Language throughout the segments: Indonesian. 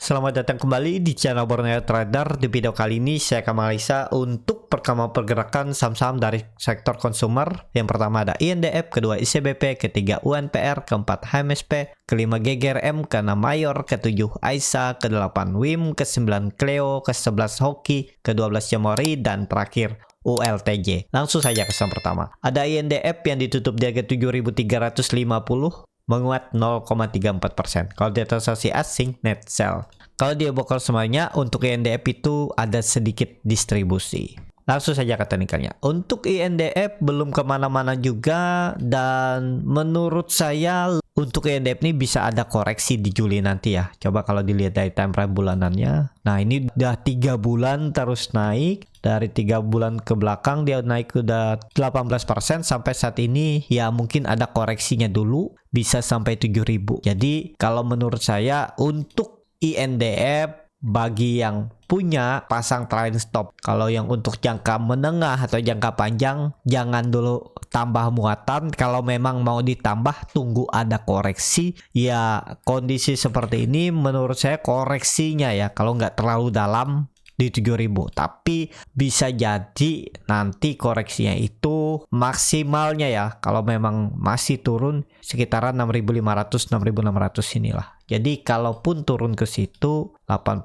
Selamat datang kembali di channel Borneo Trader. Di video kali ini saya akan menganalisa untuk perkembangan pergerakan saham-saham dari sektor konsumer. Yang pertama ada INDF, kedua ICBP, ketiga UNPR, keempat HMSP, kelima GGRM, keenam Mayor, ketujuh AISA, kedelapan WIM, kesembilan Cleo, ke-11 Hoki, ke-12 Jamori, dan terakhir ULTJ. Langsung saja ke saham pertama. Ada INDF yang ditutup di harga 7.350. Menguat 0,34%. Kalau di transaksi asing, net sell. Kalau dia bokor semuanya, untuk INDF itu ada sedikit distribusi. Langsung saja ke teknikalnya. Untuk INDF belum kemana-mana juga, dan menurut saya untuk INDF ini bisa ada koreksi di Juli nanti ya. Coba kalau dilihat dari time frame bulanannya. Nah ini udah 3 bulan terus naik. Dari 3 bulan ke belakang dia naik udah 18%, sampai saat ini ya mungkin ada koreksinya dulu bisa sampai 7.000. Jadi kalau menurut saya untuk INDF bagi yang punya pasang trailing stop. Kalau yang untuk jangka menengah atau jangka panjang jangan dulu tambah muatan. Kalau memang mau ditambah tunggu ada koreksi. Ya kondisi seperti ini menurut saya koreksinya ya kalau nggak terlalu dalam di 7.000, tapi bisa jadi nanti koreksinya itu maksimalnya ya kalau memang masih turun sekitaran 6.500 6.600 inilah. Jadi kalaupun turun ke situ 8%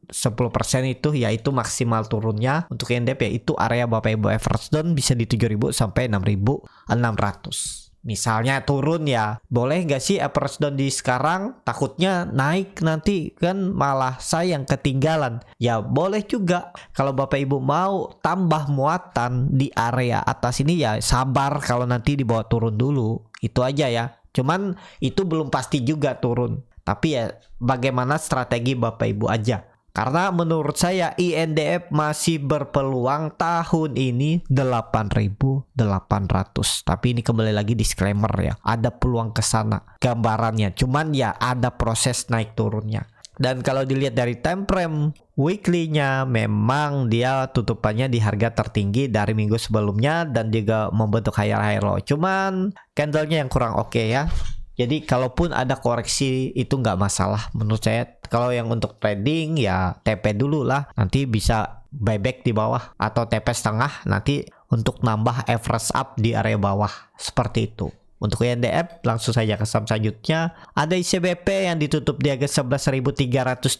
10% itu ya itu maksimal turunnya untuk INDF, ya itu area Bapak Ibu average down bisa di 7.000 sampai 6.600. Misalnya turun ya, boleh nggak sih average down di sekarang? Takutnya naik nanti kan malah sayang ketinggalan. Ya boleh juga. Kalau Bapak Ibu mau tambah muatan di area atas ini ya sabar kalau nanti dibawa turun dulu. Itu aja ya. Cuman itu belum pasti juga turun. Tapi ya bagaimana strategi Bapak Ibu aja. Karena menurut saya INDF masih berpeluang tahun ini 8.800. Tapi ini kembali lagi disclaimer ya. Ada peluang ke sana gambarannya. Cuman ya ada proses naik turunnya. Dan kalau dilihat dari time frame weekly-nya memang dia tutupannya di harga tertinggi dari minggu sebelumnya dan juga membentuk higher low. Cuman candlenya yang kurang oke ya. Jadi kalaupun ada koreksi itu nggak masalah menurut saya. Kalau yang untuk trading ya TP dulu lah, nanti bisa buyback di bawah atau TP setengah nanti untuk nambah average up di area bawah seperti itu. Untuk INDF langsung saja ke saham selanjutnya. Ada ICBP yang ditutup di harga 11.325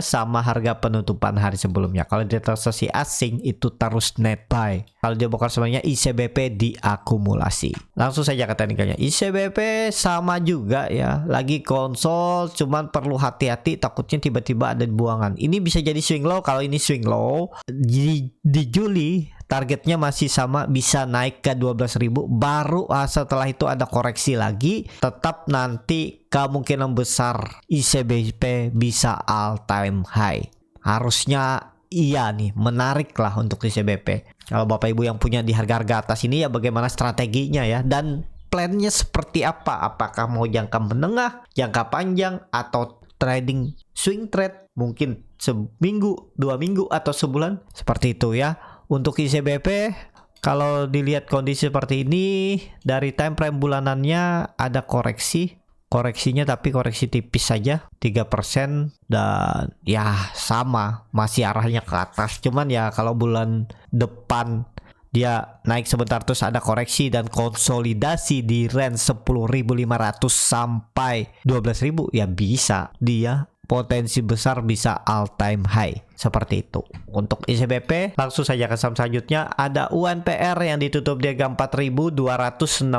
sama harga penutupan hari sebelumnya. Kalau di transaksi asing itu terus net buy. Kalau dia bokar semuanya ICBP diakumulasi. Langsung saja ke teknikalnya. ICBP sama juga ya. Lagi konsol, cuman perlu hati-hati takutnya tiba-tiba ada buangan. Ini bisa jadi swing low. Kalau ini swing low di Juli targetnya masih sama, bisa naik ke 12.000. Baru setelah itu ada koreksi lagi. Tetap nanti kemungkinan besar ICBP bisa all time high. Harusnya iya nih, menarik lah untuk ICBP. Kalau Bapak Ibu yang punya di harga-harga atas ini ya bagaimana strateginya ya. Dan plannya seperti apa? Apakah mau jangka menengah, jangka panjang, atau trading swing trade? Mungkin seminggu, 2 minggu, atau sebulan. Seperti itu ya. Untuk ICBP, kalau dilihat kondisi seperti ini, dari time frame bulanannya ada koreksi. Koreksinya tapi koreksi tipis saja, 3%. Dan ya sama, masih arahnya ke atas. Cuman ya kalau bulan depan dia naik sebentar terus ada koreksi dan konsolidasi di range 10.500 sampai 12.000, ya bisa dia potensi besar bisa all time high seperti itu. Untuk ICBP langsung saja ke saham selanjutnya. Ada UNPR yang ditutup di harga 4.260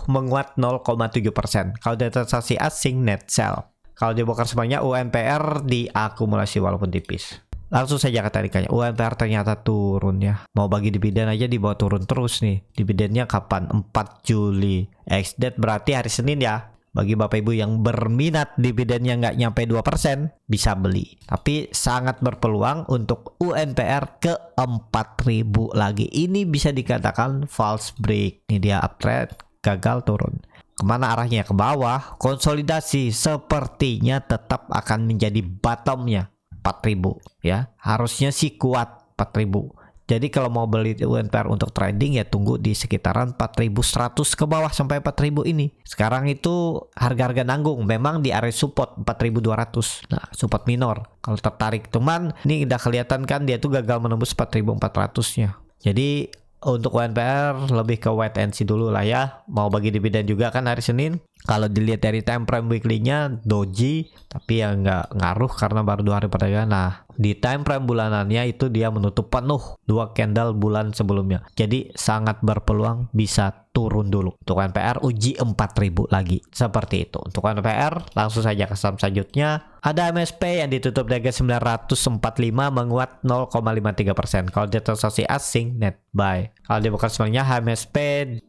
menguat 0,7%. Kalau dari transaksi asing net sell. Kalau dibongkar semuanya UNPR diakumulasi walaupun tipis. Langsung saja ke teknikalnya. UNPR ternyata turun ya. Mau bagi dividen aja dibawa turun terus nih. Dividennya kapan? 4 Juli. Ex-date berarti hari Senin ya. Bagi Bapak Ibu yang berminat dividennya nggak nyampe 2%, bisa beli. Tapi sangat berpeluang untuk UNPR ke 4.000 lagi. Ini bisa dikatakan false break. Ini dia uptrend, gagal turun. Kemana arahnya? Ke bawah. Konsolidasi sepertinya tetap akan menjadi bottomnya 4.000 ya. Harusnya sih kuat 4.000. Jadi kalau mau beli UNPR untuk trading ya tunggu di sekitaran 4.100 ke bawah sampai 4.000 ini. Sekarang itu harga-harga nanggung, memang di area support 4.200. Nah, support minor kalau tertarik. Cuman ini udah kelihatan kan dia tuh gagal menembus 4.400-nya. Jadi untuk UNPR lebih ke wait and see dulu lah ya. Mau bagi dividen juga kan hari Senin. Kalau dilihat dari time frame weekly-nya doji, tapi ya nggak ngaruh karena baru 2 hari perdagangan. Nah, di time frame bulanannya itu dia menutup penuh 2 candle bulan sebelumnya. Jadi sangat berpeluang bisa turun dulu. Untuk UNPR uji 4.000 lagi. Seperti itu. Untuk UNPR langsung saja ke saham selanjutnya. Ada MSP yang ditutup di harga 945 menguat 0,53%. Kalau dia transaksi asing net buy. Kalau dia bukan sebenarnya HMSP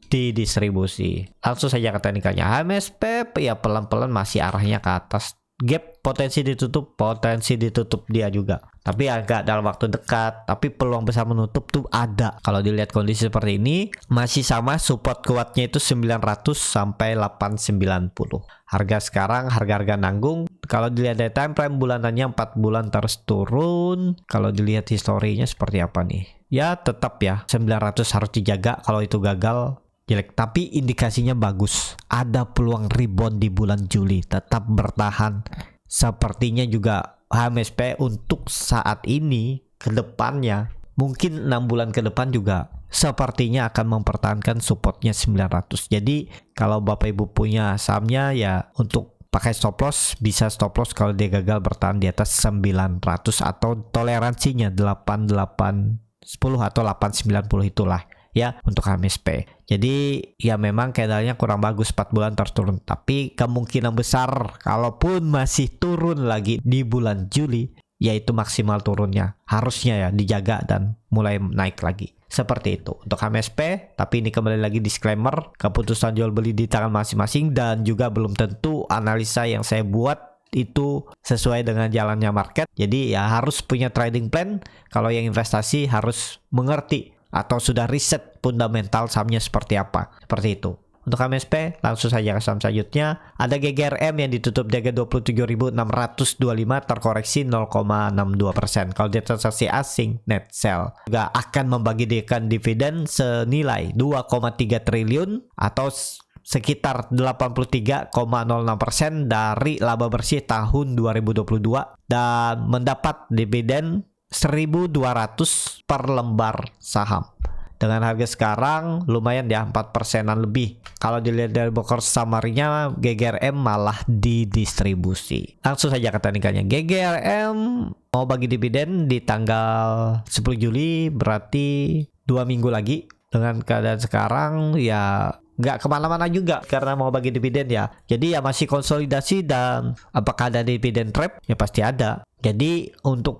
di distribusi. Langsung saja ke teknikalnya. HMSP ya pelan-pelan masih arahnya ke atas. Gap potensi ditutup dia juga. Tapi agak dalam waktu dekat, tapi peluang besar menutup tuh ada. Kalau dilihat kondisi seperti ini, masih sama support kuatnya itu 900 sampai 890. Harga sekarang harga-harga nanggung. Kalau dilihat dari time frame bulanannya 4 bulan terus turun. Kalau dilihat historinya seperti apa nih? Ya tetap ya 900 harus dijaga. Kalau itu gagal jelek, tapi indikasinya bagus. Ada peluang rebound di bulan Juli, tetap bertahan. Sepertinya juga HMSP untuk saat ini ke depannya, mungkin 6 bulan ke depan juga sepertinya akan mempertahankan supportnya 900. Jadi kalau Bapak Ibu punya sahamnya ya untuk pakai stop loss, bisa stop loss kalau dia gagal bertahan di atas 900 atau toleransinya 8810 atau 890 itulah ya untuk HMSP. Jadi ya memang candlenya kurang bagus 4 bulan terus turun, tapi kemungkinan besar kalaupun masih turun lagi di bulan Juli, yaitu maksimal turunnya harusnya ya dijaga dan mulai naik lagi. Seperti itu untuk HMSP, tapi ini kembali lagi disclaimer, keputusan jual beli di tangan masing-masing dan juga belum tentu analisa yang saya buat itu sesuai dengan jalannya market. Jadi ya harus punya trading plan. Kalau yang investasi harus mengerti atau sudah riset fundamental sahamnya seperti apa. Seperti itu. Untuk MSP langsung saja ke saham selanjutnya. Ada GGRM yang ditutup di harga 27.625 terkoreksi 0,62%. Kalau dia transaksi asing net sell juga akan membagikan dividen senilai 2,3 triliun atau sekitar 83,06% dari laba bersih tahun 2022 dan mendapat dividen 1.200 per lembar saham. Dengan harga sekarang lumayan ya 4%-an lebih. Kalau dilihat dari broker summary-nya, GGRM malah didistribusi. Langsung saja ke teknikalnya. GGRM mau bagi dividen di tanggal 10 Juli, berarti 2 minggu lagi. Dengan keadaan sekarang ya nggak kemana-mana juga karena mau bagi dividen ya. Jadi ya masih konsolidasi dan apakah ada dividen trap? Ya pasti ada. Jadi untuk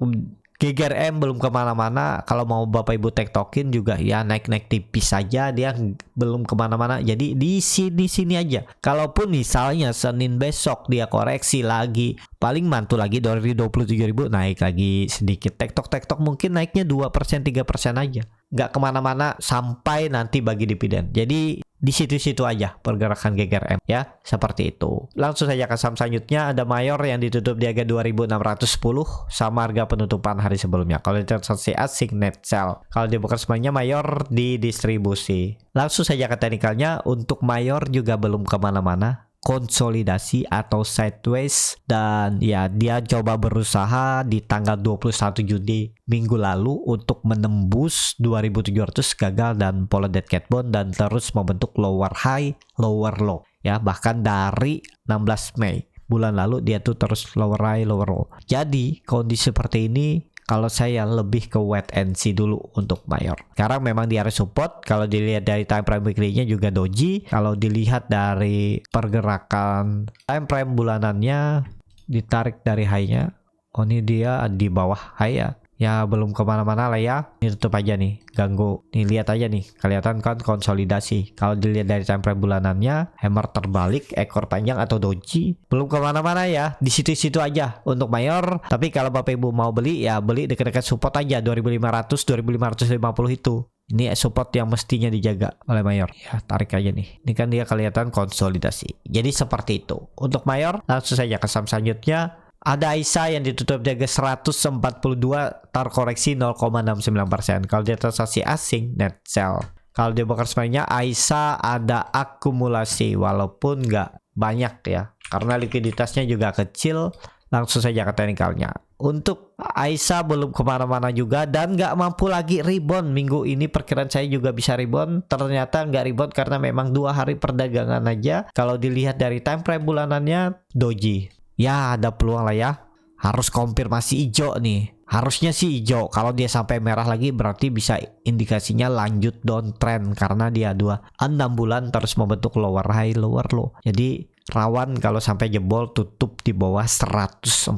GGRM belum kemana-mana. Kalau mau Bapak Ibu tektokin juga ya naik-naik tipis saja, dia belum kemana-mana. Jadi di sini aja. Kalaupun misalnya Senin besok dia koreksi lagi, paling mantul lagi dari 27.000 naik lagi sedikit. Tektok mungkin naiknya 2% 3% aja. Nggak kemana-mana sampai nanti bagi dividen. Jadi di situ-situ aja pergerakan GGRM ya, seperti itu. Langsung saja ke saham selanjutnya. Ada Mayor yang ditutup di harga 2.610 sama harga penutupan hari sebelumnya. Kalau transaksi asing net sell. Kalau dia bukan semuanya Mayor di distribusi. Langsung saja ke teknikalnya. Untuk Mayor juga belum kemana-mana, konsolidasi atau sideways, dan ya dia coba berusaha di tanggal 21 Juni minggu lalu untuk menembus 2.700, gagal dan follow that cat bone dan terus membentuk lower high lower low ya, bahkan dari 16 Mei bulan lalu dia tuh terus lower high lower low. Jadi kondisi seperti ini kalau saya lebih ke wait and see dulu untuk Mayor. Sekarang memang di area support. Kalau dilihat dari time frame weekly-nya juga doji. Kalau dilihat dari pergerakan time frame bulanannya ditarik dari high-nya. Oh ini dia di bawah high ya. Ya belum kemana-mana lah ya. Ini tutup aja nih, ganggu. Nih lihat aja nih, kelihatan kan konsolidasi. Kalau dilihat dari time frame bulanannya, hammer terbalik, ekor panjang atau doji, belum kemana-mana ya. Di situ-situ aja untuk Mayor. Tapi kalau Bapak Ibu mau beli ya beli dekat-dekat support aja 2.500, 2.550 itu. Ini support yang mestinya dijaga oleh Mayor. Ya tarik aja nih. Ini kan dia kelihatan konsolidasi. Jadi seperti itu. Untuk Mayor langsung saja ke saham selanjutnya. Ada AISA yang ditutup di harga 142 terkoreksi 0,69%. Kalau dia transaksi asing net sell. Kalau di broker sebenarnya AISA ada akumulasi walaupun nggak banyak ya. Karena likuiditasnya juga kecil. Langsung saja ke teknikalnya. Untuk AISA belum kemana-mana juga dan nggak mampu lagi rebound. Minggu ini perkiraan saya juga bisa rebound. Ternyata nggak rebound karena memang 2 hari perdagangan aja. Kalau dilihat dari time frame bulanannya doji. Ya ada peluang lah ya. Harus konfirmasi hijau nih. Harusnya sih hijau. Kalau dia sampai merah lagi berarti bisa indikasinya lanjut downtrend. Karena dia 6 bulan terus membentuk lower high lower low. Jadi rawan kalau sampai jebol tutup di bawah 140.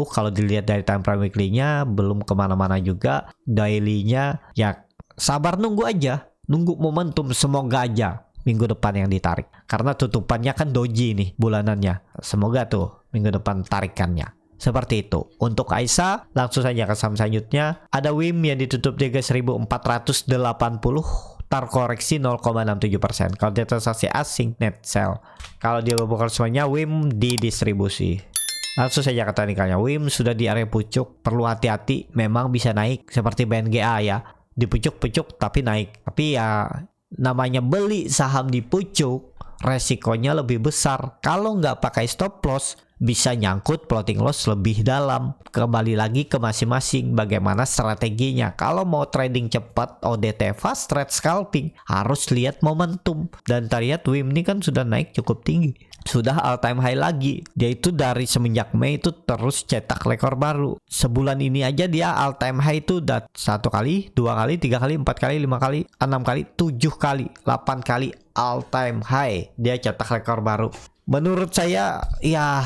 Kalau dilihat dari time frame weekly-nya belum kemana-mana juga. Daily-nya ya sabar nunggu aja. Nunggu momentum, semoga aja minggu depan yang ditarik. Karena tutupannya kan doji nih bulanannya. Semoga tuh minggu depan tarikannya. Seperti itu. Untuk AISA, langsung saja ke saham selanjutnya. Ada WIM yang ditutup di harga 1480. Terkoreksi 0,67%. Kalau dia transaksi asing net sell. Kalau dia bukan semuanya WIM didistribusi. Langsung saja ke teknikalnya. WIM sudah di area pucuk. Perlu hati-hati. Memang bisa naik seperti BNGA ya. Di pucuk-pucuk tapi naik. Tapi ya namanya beli saham di pucuk, resikonya lebih besar. Kalau nggak pakai stop loss, bisa nyangkut floating loss lebih dalam. Kembali lagi ke masing-masing bagaimana strateginya. Kalau mau trading cepat, ODT fast trade scalping, harus lihat momentum. Dan terlihat WIM ini kan sudah naik cukup tinggi. Sudah all time high lagi. Dia itu dari semenjak Mei itu terus cetak rekor baru. Sebulan ini aja dia all time high itu udah 1 kali, 2 kali, 3 kali, 4 kali, 5 kali, 6 kali, 7 kali, 8 kali all time high. Dia cetak rekor baru. Menurut saya ya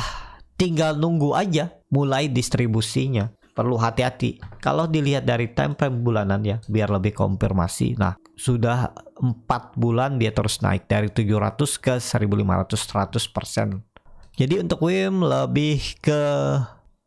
tinggal nunggu aja mulai distribusinya. Perlu hati-hati. Kalau dilihat dari time frame bulanan ya, biar lebih konfirmasi. Nah, sudah 4 bulan dia terus naik dari 700 ke 1500, 100%. Jadi untuk WIM lebih ke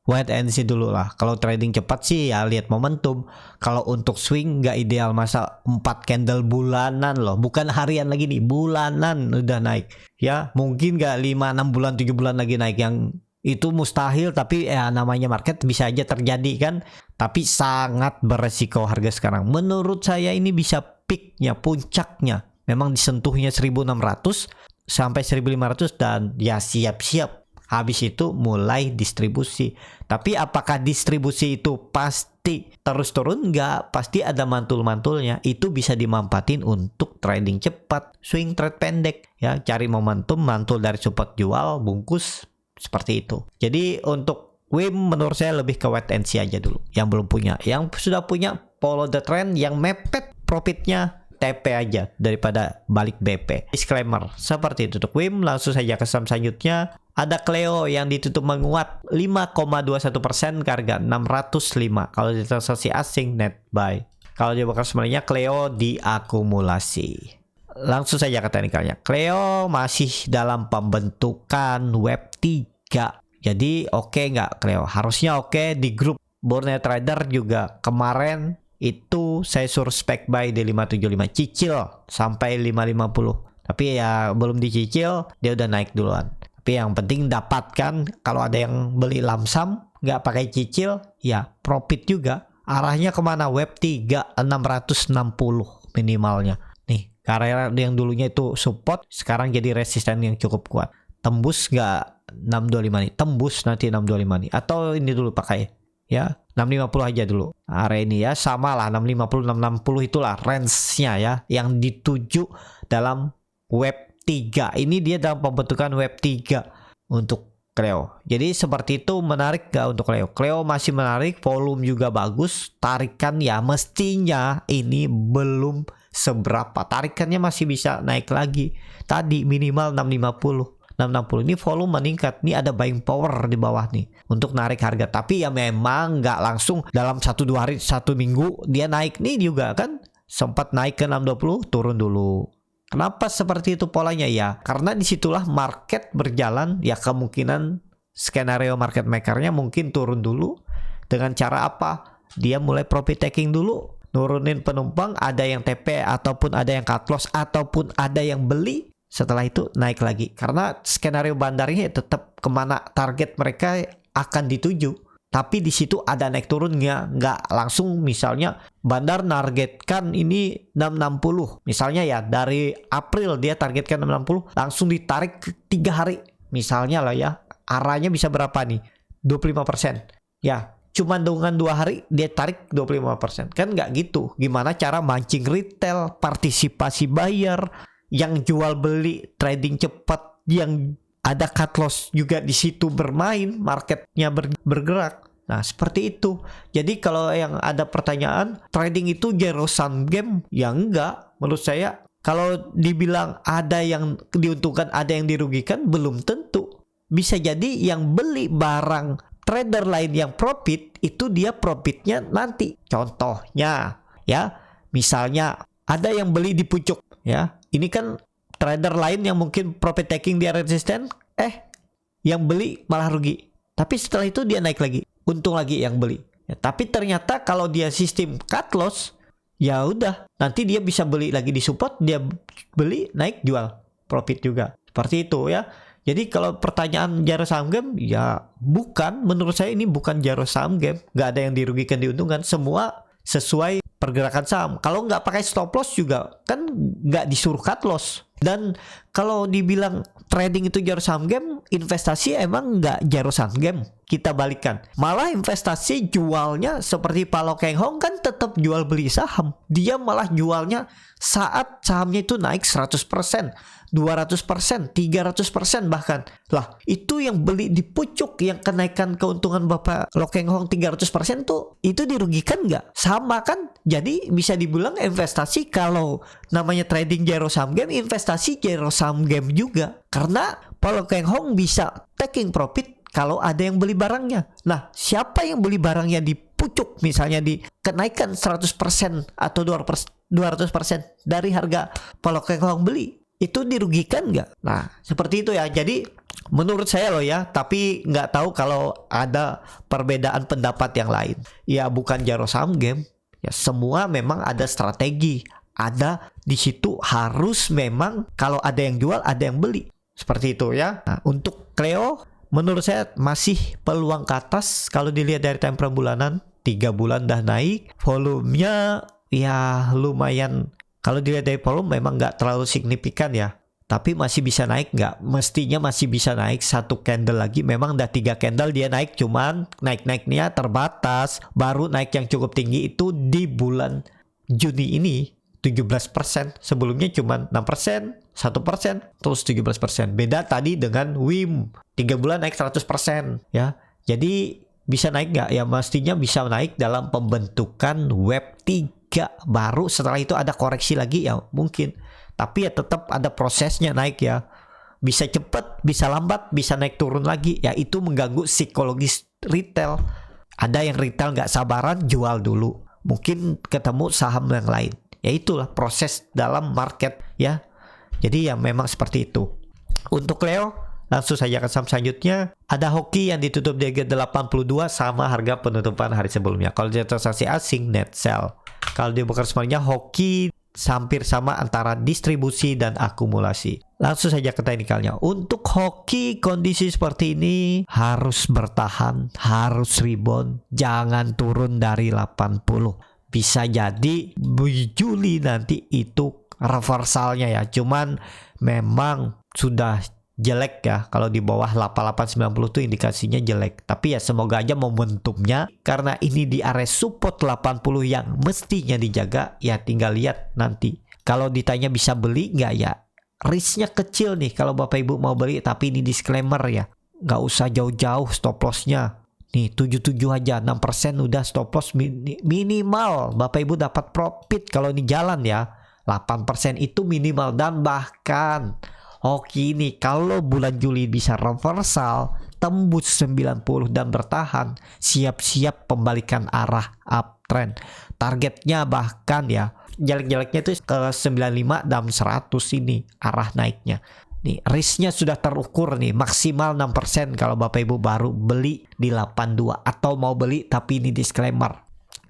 wait and see dulu lah. Kalau trading cepat sih ya lihat momentum. Kalau untuk swing nggak ideal, masa 4 candle bulanan loh, bukan harian lagi nih, bulanan udah naik. Ya mungkin nggak 5, 6 bulan, 7 bulan lagi naik, yang itu mustahil, tapi ya namanya market bisa aja terjadi kan. Tapi sangat beresiko harga sekarang. Menurut saya ini bisa peaknya, puncaknya memang disentuhnya 1600 sampai 1500 dan ya siap-siap. Habis itu mulai distribusi. Tapi apakah distribusi itu pasti terus turun? Enggak, pasti ada mantul-mantulnya. Itu bisa dimanfaatin untuk trading cepat, swing trade pendek ya, cari momentum, mantul dari support jual, bungkus. Seperti itu. Jadi untuk WIM menurut saya lebih ke wait and see aja dulu. Yang belum punya, yang sudah punya follow the trend, yang mepet profitnya TP aja daripada balik BP. Disclaimer seperti itu untuk WIM. Langsung saja ke saham selanjutnya. Ada Cleo yang ditutup menguat 5,21% ke harga 605. Kalau di transaksi asing net buy. Kalau dia bakal sebenarnya Cleo diakumulasi. Langsung saja ke teknikalnya. Cleo masih dalam pembentukan web 3. Jadi oke nggak Cleo? Harusnya oke. Di grup Borneo Trader juga kemarin itu saya suruh spec buy di 575, cicil sampai 550. Tapi ya belum dicicil, dia udah naik duluan. Tapi yang penting dapatkan. Kalau ada yang beli lamsam nggak pakai cicil, ya profit juga. Arahnya kemana? Web 3 660 minimalnya. Nih, karena yang dulunya itu support, sekarang jadi resisten yang cukup kuat. Tembus nggak 625 nih? Tembus nanti 625 nih. Atau ini dulu pakai ya 650 aja dulu. Area ini ya sama lah 650 660 itulah range-nya ya yang dituju dalam web 3. Ini dia dalam pembentukan web 3 untuk Cleo. Jadi seperti itu, menarik gak untuk Cleo? Cleo masih menarik, volume juga bagus. Tarikan ya mestinya ini belum seberapa. Tarikannya masih bisa naik lagi. Tadi minimal 650. 660 ini volume meningkat. Ini ada buying power di bawah nih untuk narik harga. Tapi ya memang nggak langsung dalam 1-2 hari, 1 minggu dia naik nih juga kan. Sempat naik ke 620, turun dulu. Kenapa seperti itu polanya ya? Karena disitulah market berjalan. Ya kemungkinan skenario market makernya mungkin turun dulu. Dengan cara apa? Dia mulai profit taking dulu. Nurunin penumpang, ada yang TP ataupun ada yang cut loss ataupun ada yang beli. Setelah itu naik lagi. Karena skenario bandarnya tetap kemana target mereka akan dituju. Tapi di situ ada naik turunnya, nggak langsung misalnya Bandar nargetkan ini 660. Misalnya ya dari April dia targetkan 660, langsung ditarik ke 3 hari. Misalnya lah ya, arahnya bisa berapa nih? 25%. Ya, cuma dengan 2 hari dia tarik 25%. Kan nggak gitu. Gimana cara mancing retail, partisipasi buyer, yang jual beli trading cepat, yang ada cut loss juga di situ bermain, marketnya bergerak. Nah, seperti itu. Jadi kalau yang ada pertanyaan, trading itu zero sum game? Ya enggak. Menurut saya, kalau dibilang ada yang diuntungkan, ada yang dirugikan, belum tentu. Bisa jadi yang beli barang trader lain yang profit, itu dia profitnya nanti. Contohnya, ya, misalnya ada yang beli di pucuk, ya. Ini kan trader lain yang mungkin profit taking dia resisten, yang beli malah rugi. Tapi setelah itu dia naik lagi, untung lagi yang beli. Ya, tapi ternyata kalau dia sistem cut loss, ya udah, nanti dia bisa beli lagi di support, dia beli naik jual, profit juga. Seperti itu ya. Jadi kalau pertanyaan zero sum game, ya bukan, menurut saya ini bukan zero sum game. Nggak ada yang dirugikan diuntungkan, semua sesuai pergerakan saham. Kalau nggak pakai stop loss juga kan nggak disuruh cut loss. Dan kalau dibilang trading itu zero sum game, investasi emang nggak zero sum game. Kita balikan, malah investasi jualnya seperti Pak Loh Keng Hong kan tetap jual beli saham. Dia malah jualnya saat sahamnya itu naik 100%, 200%, 300% bahkan. Lah, itu yang beli di pucuk, yang kenaikan keuntungan Bapak Loh Keng Hong 300% tuh, itu dirugikan nggak? Sama kan? Jadi bisa dibilang investasi, kalau namanya trading zero sum game, investasi zero sum game juga. Karena Pak Loh Keng Hong bisa taking profit kalau ada yang beli barangnya. Nah, siapa yang beli barangnya di pucuk, misalnya di kenaikan 100% atau 200% dari harga Pak Loh Keng Hong beli, itu dirugikan nggak? Nah, seperti itu ya. Jadi menurut saya loh ya, tapi nggak tahu kalau ada perbedaan pendapat yang lain. Ya bukan zero sum game. Ya semua memang ada strategi. Ada di situ harus memang kalau ada yang jual, ada yang beli. Seperti itu ya. Nah, untuk Cleo, menurut saya masih peluang ke atas. Kalau dilihat dari time frame bulanan, 3 bulan dah naik. Volumenya ya lumayan. Kalau dilihat dari volume memang nggak terlalu signifikan ya. Tapi masih bisa naik nggak? Mestinya masih bisa naik 1 candle lagi. Memang udah 3 candle dia naik, cuman naik-naiknya terbatas. Baru naik yang cukup tinggi itu di bulan Juni ini 17%. Sebelumnya cuman 6%, 1%, terus 17%. Beda tadi dengan WIM, 3 bulan naik 100% ya. Jadi bisa naik nggak? Ya mestinya bisa naik dalam pembentukan web 3. Baru setelah itu ada koreksi lagi ya mungkin. Tapi ya tetap ada prosesnya naik ya. Bisa cepat, bisa lambat, bisa naik turun lagi. Ya itu mengganggu psikologis retail. Ada yang retail nggak sabaran, jual dulu. Mungkin ketemu saham yang lain. Ya itulah proses dalam market ya. Jadi ya memang seperti itu. Untuk Leo, langsung saja ke saham selanjutnya. Ada Hoki yang ditutup di harga 82 sama harga penutupan hari sebelumnya. Kalau dia transaksi asing, net sell. Kalau dia bukan semuanya, Hoki hampir sama antara distribusi dan akumulasi. Langsung saja ke teknikalnya. Untuk Hoki, kondisi seperti ini harus bertahan, harus rebound, jangan turun dari 80. Bisa jadi Juli nanti itu reversalnya ya. Cuman memang sudah jelek ya. Kalau di bawah 8890 itu indikasinya jelek. Tapi ya semoga aja momentumnya, karena ini di area support 80 yang mestinya dijaga, ya tinggal lihat nanti. Kalau ditanya bisa beli nggak, ya risknya kecil nih kalau Bapak Ibu mau beli. Tapi ini disclaimer ya, nggak usah jauh-jauh stop lossnya. Nih 77 aja, 6% udah stop loss minimal. Bapak Ibu dapat profit kalau ini jalan ya. 8% itu minimal. Dan bahkan Hoki ini kalau bulan Juli bisa reversal, tembus 90 dan bertahan, siap-siap pembalikan arah uptrend. Targetnya bahkan ya, jelek-jeleknya itu ke 95 dan 100 ini arah naiknya. Nih, risknya sudah terukur nih, maksimal 6% kalau Bapak Ibu baru beli di 82 atau mau beli tapi ini disclaimer.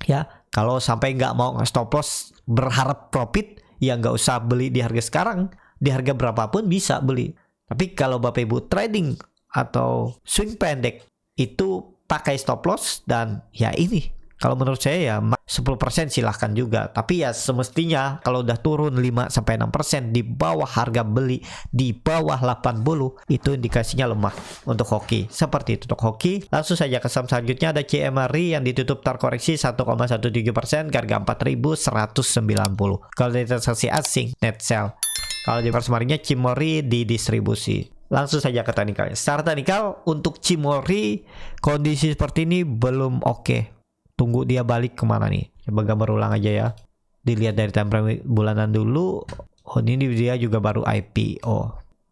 Ya, kalau sampai nggak mau stop loss berharap profit, ya nggak usah beli di harga sekarang. Di harga berapapun bisa beli. Tapi kalau Bapak Ibu trading atau swing pendek, itu pakai stop loss. Dan ya ini kalau menurut saya ya 10% silahkan juga. Tapi ya semestinya kalau udah turun 5-6% di bawah harga beli di bawah 80, itu indikasinya lemah untuk hoki. Seperti itu untuk hoki. Langsung saja ke saham selanjutnya, ada CMRI yang ditutup terkoreksi 1,17% ke harga 4.190. Kalau dari transaksi asing net sell. Kalau di persmarinya Cimori di distribusi. Langsung saja ke teknikalnya. Secara teknikal untuk Cimori kondisi seperti ini belum oke. Tunggu dia balik kemana nih. Coba gambar ulang aja ya. Dilihat dari time frame bulanan dulu. Oh, ini dia juga baru IPO.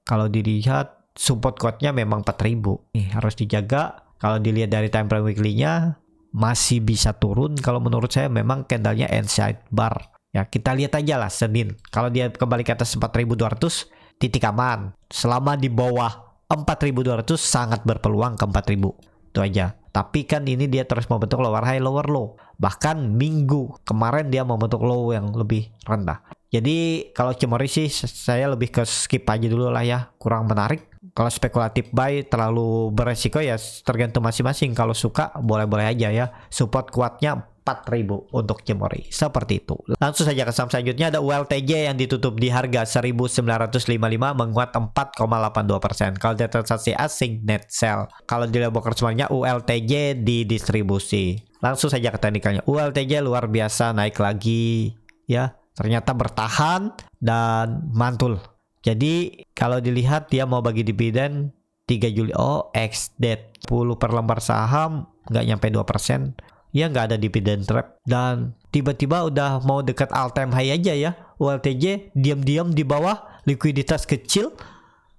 Kalau dilihat support quote-nya memang 4000. Nih harus dijaga. Kalau dilihat dari time frame weekly-nya masih bisa turun. Kalau menurut saya memang candle-nya inside bar. Ya kita lihat aja lah Senin. Kalau dia kembali ke atas 4200, titik aman. Selama di bawah 4200 sangat berpeluang ke 4000. Itu aja. Tapi kan ini dia terus membentuk lower high, lower low. Bahkan minggu kemarin dia membentuk low yang lebih rendah. Jadi kalau Cimori sih saya lebih ke skip aja dulu lah ya. Kurang menarik. Kalau spekulatif buy terlalu beresiko ya tergantung masing-masing. Kalau suka boleh-boleh aja ya. Support kuatnya 4000 untuk Cimori. Seperti itu. Langsung saja ke saham selanjutnya, ada ULTJ yang ditutup di harga 1955 menguat 4,82%. Kalau dari transaksi asing net sell. Kalau di broker semuanya ULTJ di distribusi. Langsung saja ke teknikalnya. ULTJ luar biasa naik lagi ya. Ternyata bertahan dan mantul. Jadi kalau dilihat dia mau bagi dividen 3 Juli. Oh, ex-date 10 per lembar saham nggak nyampe 2%. Ya nggak ada dividen trap. Dan tiba-tiba udah mau dekat all time high aja ya. ULTJ diam-diam di bawah, likuiditas kecil.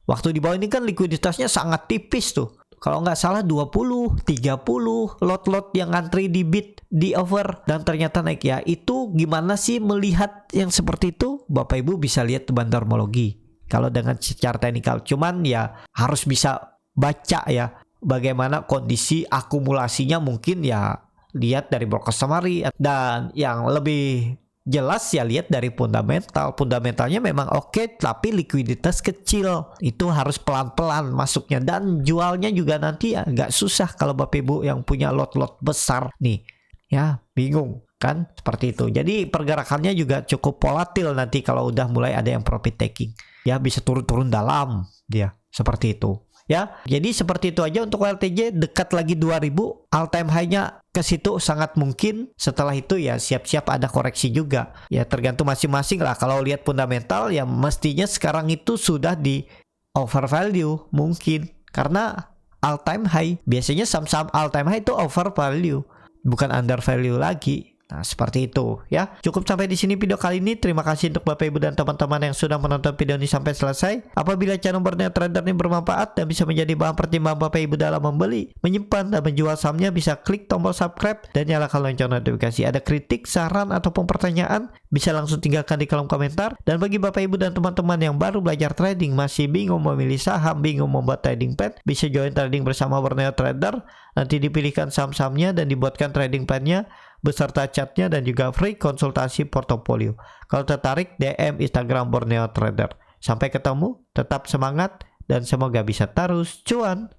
Waktu di bawah ini kan likuiditasnya sangat tipis tuh. Kalau nggak salah 20, 30 lot-lot yang antri di bid, di over, dan ternyata naik ya. Itu gimana sih melihat yang seperti itu? Bapak Ibu bisa lihat bandarmologi. Kalau dengan secara teknikal, cuman ya harus bisa baca ya. Bagaimana kondisi akumulasinya mungkin ya. Lihat dari broker summary, dan yang lebih jelas ya lihat dari fundamental. Fundamentalnya memang oke, tapi likuiditas kecil. Itu harus pelan-pelan masuknya, dan jualnya juga nanti ya nggak susah kalau Bapak Ibu yang punya lot-lot besar nih. Ya bingung kan seperti itu. Jadi pergerakannya juga cukup volatil nanti kalau udah mulai ada yang profit taking. Ya bisa turun-turun dalam dia seperti itu. Ya, jadi seperti itu aja untuk ULTJ. Dekat lagi 2000, all time high-nya ke situ sangat mungkin. Setelah itu ya siap-siap ada koreksi juga. Ya tergantung masing-masing lah. Kalau lihat fundamental ya mestinya sekarang itu sudah di over value mungkin. Karena all time high. Biasanya saham-saham all time high itu over value, bukan under value lagi. Nah, seperti itu ya. Cukup sampai di sini video kali ini. Terima kasih untuk Bapak Ibu dan teman-teman yang sudah menonton video ini sampai selesai. Apabila channel Borneo Trader ini bermanfaat dan bisa menjadi bahan pertimbangan Bapak Ibu dalam membeli, menyimpan dan menjual sahamnya, bisa klik tombol subscribe dan nyalakan lonceng notifikasi. Ada kritik, saran ataupun pertanyaan, bisa langsung tinggalkan di kolom komentar. Dan bagi Bapak Ibu dan teman-teman yang baru belajar trading, masih bingung memilih saham, bingung membuat trading plan, bisa join trading bersama Borneo Trader. Nanti dipilihkan saham-sahamnya dan dibuatkan trading plan-nya beserta chatnya dan juga free konsultasi portofolio. Kalau tertarik, DM Instagram Borneo Trader. Sampai ketemu, tetap semangat dan semoga bisa terus cuan.